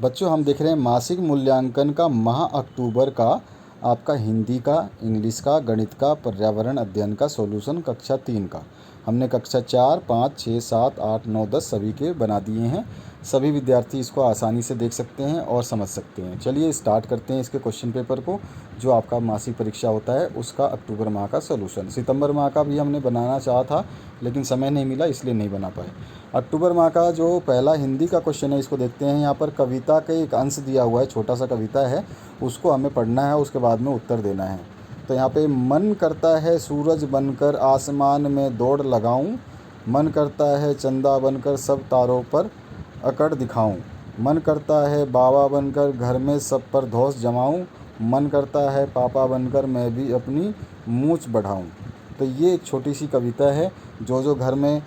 बच्चों हम देख रहे हैं मासिक मूल्यांकन का माह अक्टूबर का आपका हिंदी का, इंग्लिश का, गणित का, पर्यावरण अध्ययन का सॉल्यूशन कक्षा 3 का। हमने कक्षा 4, 5, 6, 7, 8, 9, 10 सभी के बना दिए हैं। सभी विद्यार्थी इसको आसानी से देख सकते हैं और समझ सकते हैं। चलिए स्टार्ट करते हैं इसके क्वेश्चन पेपर को, जो आपका मासिक परीक्षा होता है उसका अक्टूबर माह का सॉल्यूशन। सितंबर माह का भी हमने बनाना चाहा था लेकिन समय नहीं मिला, इसलिए नहीं बना पाए। अक्टूबर माह का जो पहला हिंदी का क्वेश्चन है इसको देखते हैं। यहाँ पर कविता का एक अंश दिया हुआ है, छोटा सा कविता है, उसको हमें पढ़ना है, उसके बाद में उत्तर देना है। तो यहाँ पे मन करता है सूरज बनकर आसमान में दौड़ लगाऊं, मन करता है चंदा बनकर सब तारों पर अकड़ दिखाऊं, मन करता है बाबा बनकर घर में सब पर धौंस जमाऊं, मन करता है पापा बनकर मैं भी अपनी मूंछ बढ़ाऊं। तो ये एक छोटी सी कविता है जो घर में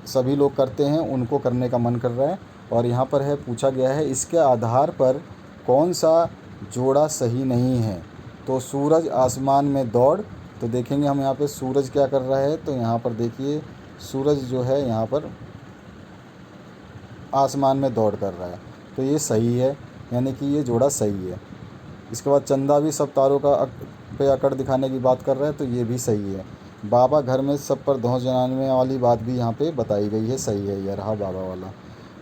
सभी लोग करते हैं, उनको करने का मन कर रहा है। और यहाँ पर है, पूछा गया है इसके आधार पर कौन सा जोड़ा सही नहीं है। तो सूरज आसमान में दौड़, तो देखेंगे हम यहाँ पे सूरज क्या कर रहा है। तो यहाँ पर देखिए सूरज जो है यहाँ पर आसमान में दौड़ कर रहा है, तो ये सही है, यानी कि ये जोड़ा सही है। इसके बाद चंदा भी सब तारों का पे अकड़ दिखाने की बात कर रहा है, तो ये भी सही है। बाबा घर में सब पर धौंस जमाने वाली बात भी यहाँ पे बताई गई है, सही है, यह रहा बाबा वाला।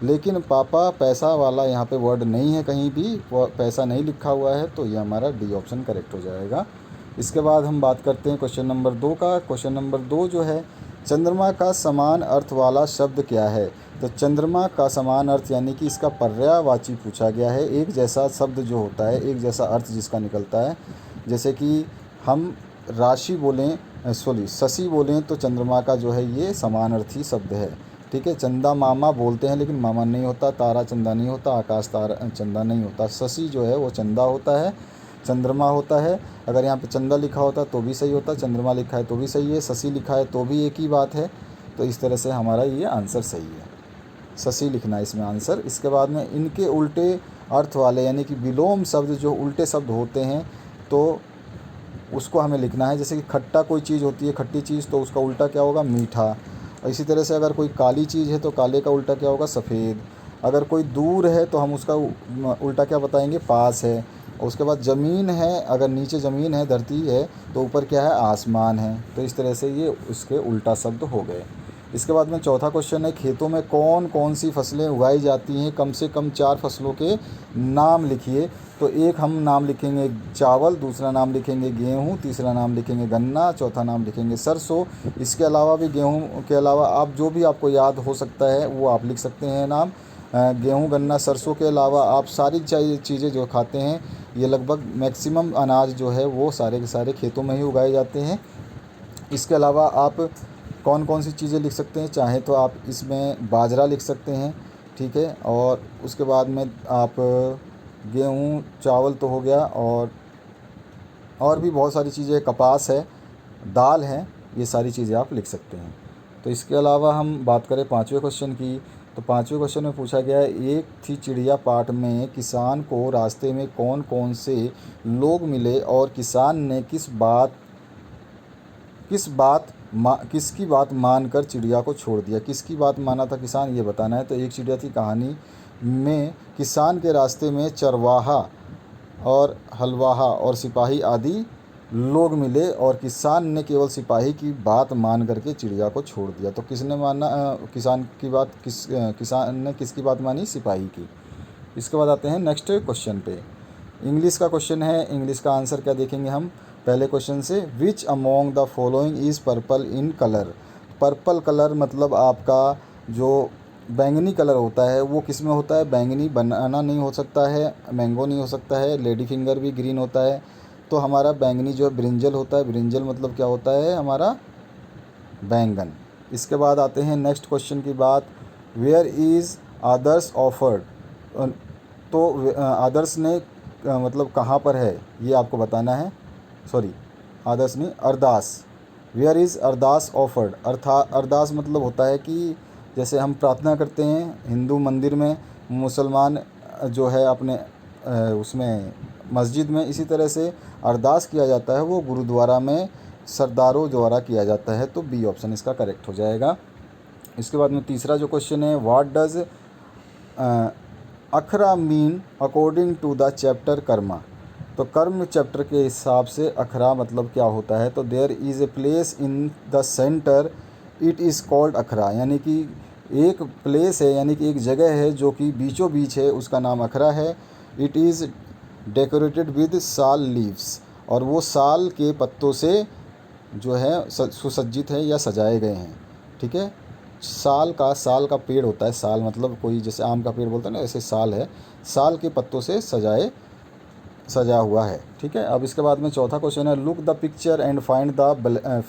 लेकिन पापा पैसा वाला यहाँ पे वर्ड नहीं है, कहीं भी पैसा नहीं लिखा हुआ है, तो ये हमारा डी ऑप्शन करेक्ट हो जाएगा। इसके बाद हम बात करते हैं क्वेश्चन नंबर 2 का। क्वेश्चन नंबर 2 जो है, चंद्रमा का समान अर्थ वाला शब्द क्या है। तो चंद्रमा का समान अर्थ यानी कि इसका पर्यायवाची पूछा गया है। एक जैसा शब्द जो होता है, एक जैसा अर्थ जिसका निकलता है, जैसे कि हम राशि बोलें, शशि बोलें, तो चंद्रमा का जो है ये समानार्थी शब्द है। ठीक है, चंदा मामा बोलते हैं लेकिन मामा नहीं होता, तारा चंदा नहीं होता, आकाश तारा चंदा नहीं होता। शशि जो है वो चंदा होता है, चंद्रमा होता है। अगर यहाँ पे चंदा लिखा होता तो भी सही होता, चंद्रमा लिखा है तो भी सही है, शशि लिखा है तो भी एक ही बात है। तो इस तरह से हमारा ये आंसर सही है, शशि लिखना है इसमें आंसर। इसके बाद में इनके उल्टे अर्थ वाले यानी कि विलोम शब्द, जो उल्टे शब्द होते हैं तो उसको हमें लिखना है। जैसे कि खट्टा कोई चीज़ होती है, खट्टी चीज़, तो उसका उल्टा क्या होगा, मीठा। और इसी तरह से अगर कोई काली चीज़ है तो काले का उल्टा क्या होगा, सफ़ेद। अगर कोई दूर है तो हम उसका उल्टा क्या बताएंगे, पास है। और उसके बाद ज़मीन है, अगर नीचे ज़मीन है, धरती है, तो ऊपर क्या है, आसमान है। तो इस तरह से ये उसके उल्टा शब्द हो गए। इसके बाद में चौथा क्वेश्चन है, खेतों में कौन कौन सी फसलें उगाई जाती हैं, कम से कम 4 फसलों के नाम लिखिए। तो एक हम नाम लिखेंगे चावल, दूसरा नाम लिखेंगे गेहूँ, तीसरा नाम लिखेंगे गन्ना, चौथा नाम लिखेंगे सरसों। इसके अलावा भी गेहूँ के अलावा आप जो भी आपको याद हो सकता है वो आप लिख सकते हैं नाम। गेहूँ, गन्ना, सरसों के अलावा आप सारी चीज़ें जो खाते हैं, ये लगभग मैक्सिमम अनाज जो है वो सारे के सारे खेतों में ही उगाए जाते हैं। इसके अलावा आप कौन कौन सी चीज़ें लिख सकते हैं, चाहे तो आप इसमें बाजरा लिख सकते हैं, ठीक है। और उसके बाद में आप गेहूँ, चावल तो हो गया, और भी बहुत सारी चीज़ें, कपास है, दाल है, ये सारी चीज़ें आप लिख सकते हैं। तो इसके अलावा हम बात करें 5वें क्वेश्चन की। तो 5वें क्वेश्चन में पूछा गया है, एक थी चिड़िया पाठ में किसान को रास्ते में कौन कौन से लोग मिले और किसान ने किसकी बात मानकर चिड़िया को छोड़ दिया। किसकी बात माना था किसान, ये बताना है। तो एक चिड़िया थी कहानी में किसान के रास्ते में चरवाहा और हलवाहा और सिपाही आदि लोग मिले और किसान ने केवल सिपाही की बात मान करके चिड़िया को छोड़ दिया। तो किसने माना किसान की बात, किसान ने किसकी बात मानी, सिपाही की। इसके बाद आते हैं नेक्स्ट क्वेश्चन पे। इंग्लिश का क्वेश्चन है, इंग्लिश का आंसर क्या देखेंगे हम पहले क्वेश्चन से। Which among the following is purple in colour. Purple colour मतलब आपका जो बैंगनी कलर होता है वो किस में होता है, बैंगनी। बनाना नहीं हो सकता है, मैंगो नहीं हो सकता है, लेडी फिंगर भी ग्रीन होता है। तो हमारा बैंगनी जो है ब्रिंजल होता है। ब्रिंजल मतलब क्या होता है, हमारा बैंगन। इसके बाद आते हैं नेक्स्ट क्वेश्चन की बात। Where is Adarsh offered. तो आदर्श ने मतलब कहाँ पर है ये आपको बताना है। सॉरी, आदर्श नहीं, अरदास। Where is ardas offered. अरदास मतलब होता है कि जैसे हम प्रार्थना करते हैं हिंदू मंदिर में, मुसलमान जो है अपने उसमें मस्जिद में, इसी तरह से अरदास किया जाता है वो गुरुद्वारा में सरदारों द्वारा किया जाता है। तो बी ऑप्शन इसका करेक्ट हो जाएगा। इसके बाद में तीसरा जो क्वेश्चन है, what does akhara mean according to the chapter Karma. तो कर्म चैप्टर के हिसाब से अखरा मतलब क्या होता है, तो there is a place in the centre it is called akhara, यानी कि एक प्लेस है, यानी कि एक जगह है जो कि बीचों बीच है, उसका नाम अखरा है। इट इज़ डेकोरेटेड विद साल लीव्स, और वो साल के पत्तों से जो है सुसज्जित है या सजाए गए हैं। ठीक है, साल का पेड़ होता है, साल मतलब कोई जैसे आम का पेड़ बोलते हैं ना, ऐसे साल है, साल के पत्तों से सजा हुआ है। ठीक है, अब इसके बाद में चौथा क्वेश्चन है look the picture and find the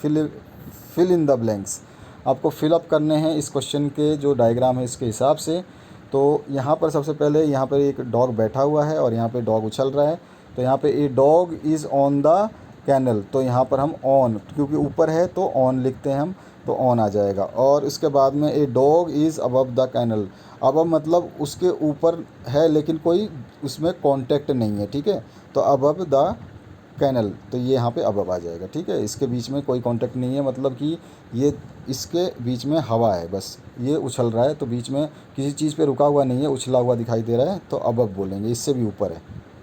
fill in the blanks. आपको फिलअप करने हैं इस क्वेश्चन के जो डायग्राम है इसके हिसाब से। तो यहाँ पर सबसे पहले यहाँ पर एक डॉग बैठा हुआ है और यहाँ पे डॉग उछल रहा है। तो यहाँ पे a dog is on the kennel, तो यहाँ पर हम ऑन, क्योंकि ऊपर है तो ऑन लिखते हैं हम, तो ऑन आ जाएगा। और इसके बाद में a dog is above the kennel, above मतलब उसके ऊपर है लेकिन कोई उसमें कांटेक्ट नहीं है। ठीक है, तो अबव द कैनल, तो ये यहाँ पे अबव आ जाएगा। ठीक है, इसके बीच में कोई कांटेक्ट नहीं है, मतलब कि ये इसके बीच में हवा है, बस ये उछल रहा है, तो बीच में किसी चीज़ पे रुका हुआ नहीं है, उछला हुआ दिखाई दे रहा है, तो अबव बोलेंगे, इससे भी ऊपर है।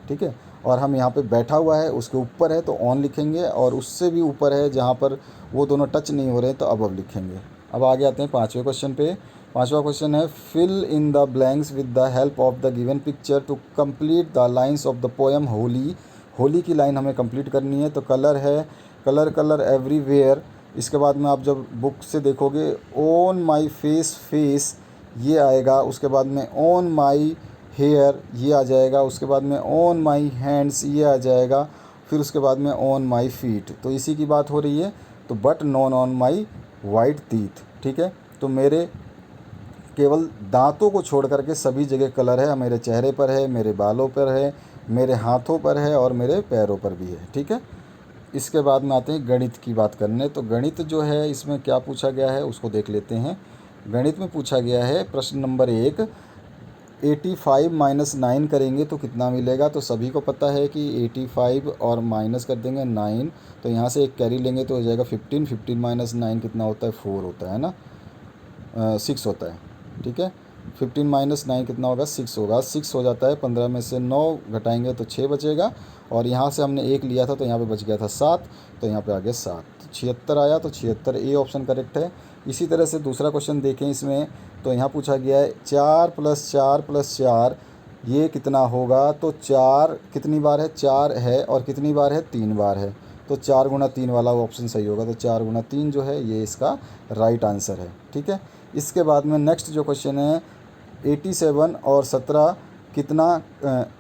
ठीक है, और हम यहाँ पे बैठा हुआ है उसके ऊपर है तो ऑन लिखेंगे, और उससे भी ऊपर है जहाँ पर वो दोनों टच नहीं हो रहे तो अबव लिखेंगे। अब आगे आते हैं पाँचवें क्वेश्चन पे। पाँचवा क्वेश्चन है fill in the blanks with the help of the given picture to complete the lines of the poem Holi. Holi की लाइन हमें कंप्लीट करनी है, तो कलर है, कलर कलर एवरीवेयर। इसके बाद में आप जब बुक से देखोगे ऑन माई फेस फेस ये आएगा, उसके बाद में ऑन माई हेयर ये आ जाएगा, उसके बाद में ऑन माई हैंड्स ये आ जाएगा, फिर उसके बाद में ऑन माई फीट, तो इसी की बात हो रही है। तो but non on my white teeth. ठीक है, तो मेरे केवल दांतों को छोड़ करके सभी जगह कलर है, मेरे चेहरे पर है, मेरे बालों पर है, मेरे हाथों पर है और मेरे पैरों पर भी है। ठीक है, इसके बाद में आते हैं गणित की बात करने। तो गणित जो है इसमें क्या पूछा गया है उसको देख लेते हैं। गणित में पूछा गया है प्रश्न नंबर 1, 85 माइनस 9 करेंगे तो कितना मिलेगा। तो सभी को पता है कि 85 और माइनस कर देंगे 9, तो यहाँ से एक कैरी लेंगे तो हो जाएगा 15। 15 माइनस 9 कितना होता है, 4 होता है ना, 6 होता है। ठीक है, 15 माइनस 9 कितना होगा, 6 होगा, 6 हो जाता है। 15 में से 9 घटाएंगे तो 6 बचेगा, और यहाँ से हमने 1 लिया था तो यहाँ पे बच गया था 7, तो यहाँ पे आ गया 7, तो 76 आया। तो 76 ए ऑप्शन करेक्ट है। इसी तरह से दूसरा क्वेश्चन देखें इसमें, तो यहाँ पूछा गया है 4 + 4 + 4 ये कितना होगा। तो 4 कितनी बार है, 4 है, और कितनी बार है, 3 बार है, तो 4 × 3 वाला ऑप्शन सही होगा। तो 4 × 3 जो है ये इसका राइट आंसर है। ठीक है, इसके बाद में नेक्स्ट जो क्वेश्चन है 87 और 17 कितना,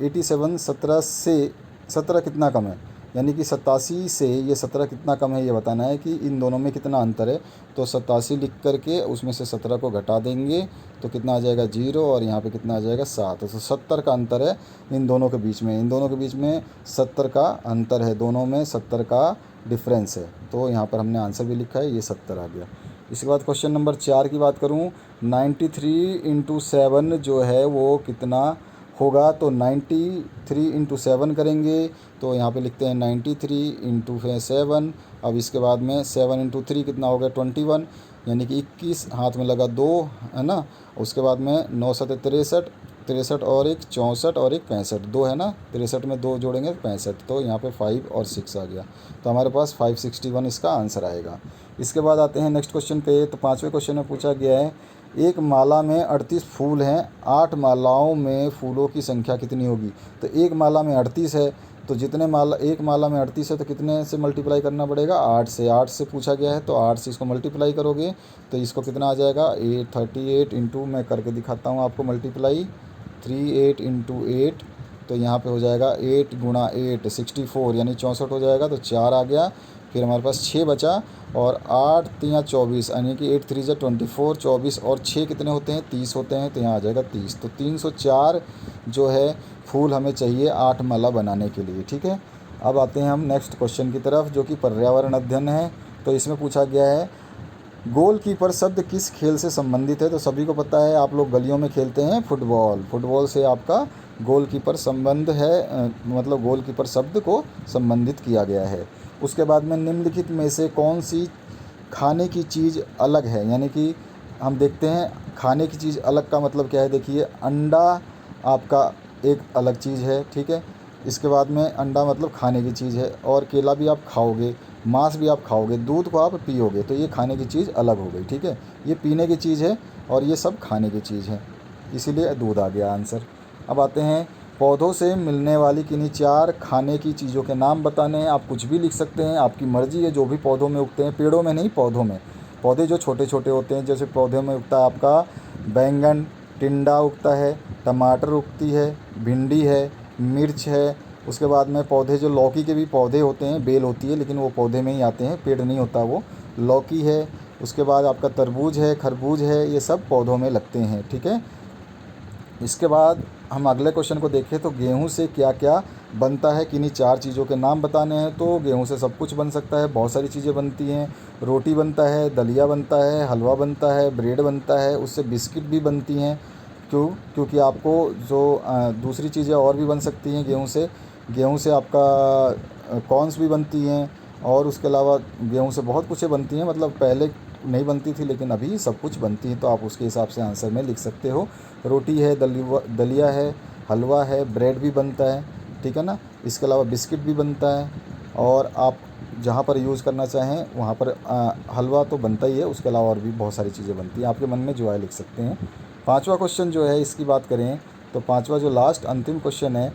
87 17 से 17 कितना कम है, यानी कि 87 से ये 17 कितना कम है ये बताना है कि इन दोनों में कितना अंतर है। तो 87 लिख करके उसमें से 17 को घटा देंगे तो कितना आ जाएगा 0, और यहाँ पे कितना आ जाएगा 7। तो 70 का अंतर है इन दोनों के बीच में, इन दोनों के बीच में 70 का अंतर है, दोनों में 70 का डिफरेंस है। तो यहाँ पर हमने आंसर भी लिखा है, ये 70 आ गया। इसके बाद क्वेश्चन नंबर 4 की बात करूँ, 93 × 7 जो है वो कितना होगा। तो 93 × 7 करेंगे, तो यहाँ पे लिखते हैं 93 × 7। अब इसके बाद में 7 × 3 कितना हो गया 21, यानी कि 21, हाथ में लगा 2 है ना। उसके बाद में 9 7 63, 63 और 1 64 और 1 65, 2 है ना, 63 में 2 जोड़ेंगे 65, तो यहाँ पे 5 और 6 आ गया। तो हमारे पास 561 इसका आंसर आएगा। इसके बाद आते हैं नेक्स्ट क्वेश्चन पे। तो 5वें क्वेश्चन में पूछा गया है एक माला में 38 फूल हैं, 8 मालाओं में फूलों की संख्या कितनी होगी। तो एक माला में 38 है, तो जितने माला, एक माला में 38 है तो कितने से मल्टीप्लाई करना पड़ेगा, 8 से। 8 से पूछा गया है तो 8 से इसको मल्टीप्लाई करोगे तो इसको कितना आ जाएगा 38 इंटू, मैं करके दिखाता हूँ आपको मल्टीप्लाई, 38 × 8, तो यहाँ पे हो जाएगा 8 × 8 64, यानी 64 हो जाएगा। तो 4 आ गया, फिर हमारे पास 6 बचा, और 8 × 24 यानी कि 8 × 3 = 24, 24 और 6 कितने होते हैं 30 होते हैं, तो यहाँ आ जाएगा 30। तो 304 जो है फूल हमें चाहिए 8 माला बनाने के लिए। ठीक है, अब आते हैं हम नेक्स्ट क्वेश्चन की तरफ जो कि पर्यावरण अध्ययन है। तो इसमें पूछा गया है गोलकीपर शब्द किस खेल से संबंधित है। तो सभी को पता है, आप लोग गलियों में खेलते हैं फुटबॉल, फुटबॉल से आपका गोलकीपर संबंध है, मतलब गोलकीपर शब्द को संबंधित किया गया है। उसके बाद में निम्नलिखित में से कौन सी खाने की चीज़ अलग है, यानी कि हम देखते हैं खाने की चीज़ अलग का मतलब क्या है। देखिए अंडा आपका एक अलग चीज़ है, ठीक है। इसके बाद में अंडा मतलब खाने की चीज़ है, और केला भी आप खाओगे, मांस भी आप खाओगे, दूध को आप पियोगे, तो ये खाने की चीज़ अलग हो गई, ठीक है। ये पीने की चीज़ है और ये सब खाने की चीज़ है, इसीलिए दूध आ गया आंसर। अब आते हैं, पौधों से मिलने वाली किन्हीं 4 खाने की चीज़ों के नाम बताने हैं। आप कुछ भी लिख सकते हैं, आपकी मर्ज़ी है, जो भी पौधों में उगते हैं, पेड़ों में नहीं, पौधों में। पौधे जो छोटे छोटे होते हैं, जैसे पौधे में उगता है आपका बैंगन, टिंडा उगता है, टमाटर उगती है, भिंडी है, मिर्च है। उसके बाद में पौधे जो लौकी के भी पौधे होते हैं, बेल होती है, लेकिन वो पौधे में ही आते हैं, पेड़ नहीं होता वो। लौकी है, उसके बाद आपका तरबूज है, खरबूज है, ये सब पौधों में लगते हैं, ठीक है। इसके बाद हम अगले क्वेश्चन को देखें तो गेहूं से क्या क्या बनता है, किन्हीं 4 चीज़ों के नाम बताने हैं। तो गेहूं से सब कुछ बन सकता है, बहुत सारी चीज़ें बनती हैं। रोटी बनता है, दलिया बनता है, हलवा बनता है, ब्रेड बनता है, उससे बिस्किट भी बनती हैं। क्योंकि आपको जो दूसरी चीज़ें और भी बन सकती हैं गेहूं से आपका कॉर्न्स भी बनती हैं, और उसके अलावा गेहूं से बहुत कुछ बनती हैं, मतलब पहले नहीं बनती थी लेकिन अभी सब कुछ बनती है, तो आप उसके हिसाब से आंसर में लिख सकते हो। रोटी है, दलिया है, हलवा है, ब्रेड भी बनता है, ठीक है ना। इसके अलावा बिस्किट भी बनता है, और आप जहाँ पर यूज़ करना चाहें वहाँ पर हलवा तो बनता ही है, उसके अलावा और भी बहुत सारी चीज़ें बनती हैं, आपके मन में जो है लिख सकते हैं। 5वां क्वेश्चन जो है, इसकी बात करें तो 5वां जो लास्ट अंतिम क्वेश्चन है,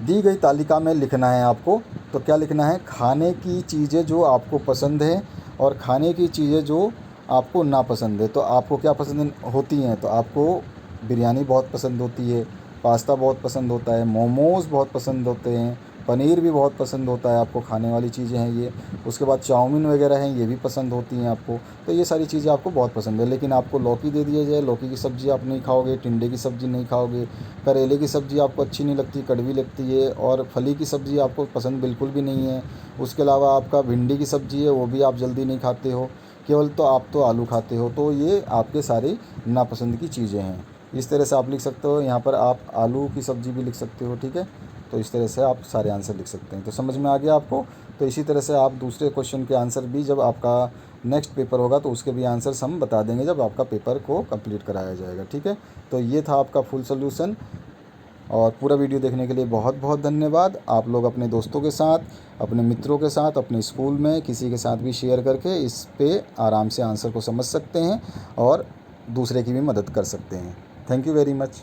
दी गई तालिका में लिखना है आपको। तो क्या लिखना है, खाने की चीज़ें जो आपको पसंद है और खाने की चीज़ें जो आपको नापसंद है। तो आपको क्या पसंद होती हैं, तो आपको बिरयानी बहुत पसंद होती है, पास्ता बहुत पसंद होता है, मोमोज़ बहुत पसंद होते हैं, पनीर भी बहुत पसंद होता है आपको, खाने वाली चीज़ें हैं ये। उसके बाद चाउमीन वगैरह हैं, ये भी पसंद होती हैं आपको। तो ये सारी चीज़ें आपको बहुत पसंद है, लेकिन आपको लौकी दे दिया जाए, लौकी की सब्ज़ी आप नहीं खाओगे, टिंडे की सब्ज़ी नहीं खाओगे, करेले की सब्ज़ी आपको अच्छी नहीं लगती, कड़वी लगती है, और फली की सब्ज़ी आपको पसंद बिल्कुल भी नहीं है। उसके अलावा आपका भिंडी की सब्ज़ी है, वो भी आप जल्दी नहीं खाते हो, केवल तो आप तो आलू खाते हो। तो ये आपके सारे नापसंद की चीज़ें हैं। इस तरह से आप लिख सकते हो, यहाँ पर आप आलू की सब्ज़ी भी लिख सकते हो, ठीक है। तो इस तरह से आप सारे आंसर लिख सकते हैं। तो समझ में आ गया आपको। तो इसी तरह से आप दूसरे क्वेश्चन के आंसर भी, जब आपका नेक्स्ट पेपर होगा तो उसके भी आंसर्स हम बता देंगे जब आपका पेपर को कंप्लीट कराया जाएगा, ठीक है। तो ये था आपका फुल सोल्यूशन, और पूरा वीडियो देखने के लिए बहुत बहुत धन्यवाद। आप लोग अपने दोस्तों के साथ, अपने मित्रों के साथ, अपने स्कूल में किसी के साथ भी शेयर करके इस पे आराम से आंसर को समझ सकते हैं और दूसरे की भी मदद कर सकते हैं। Thank you very much.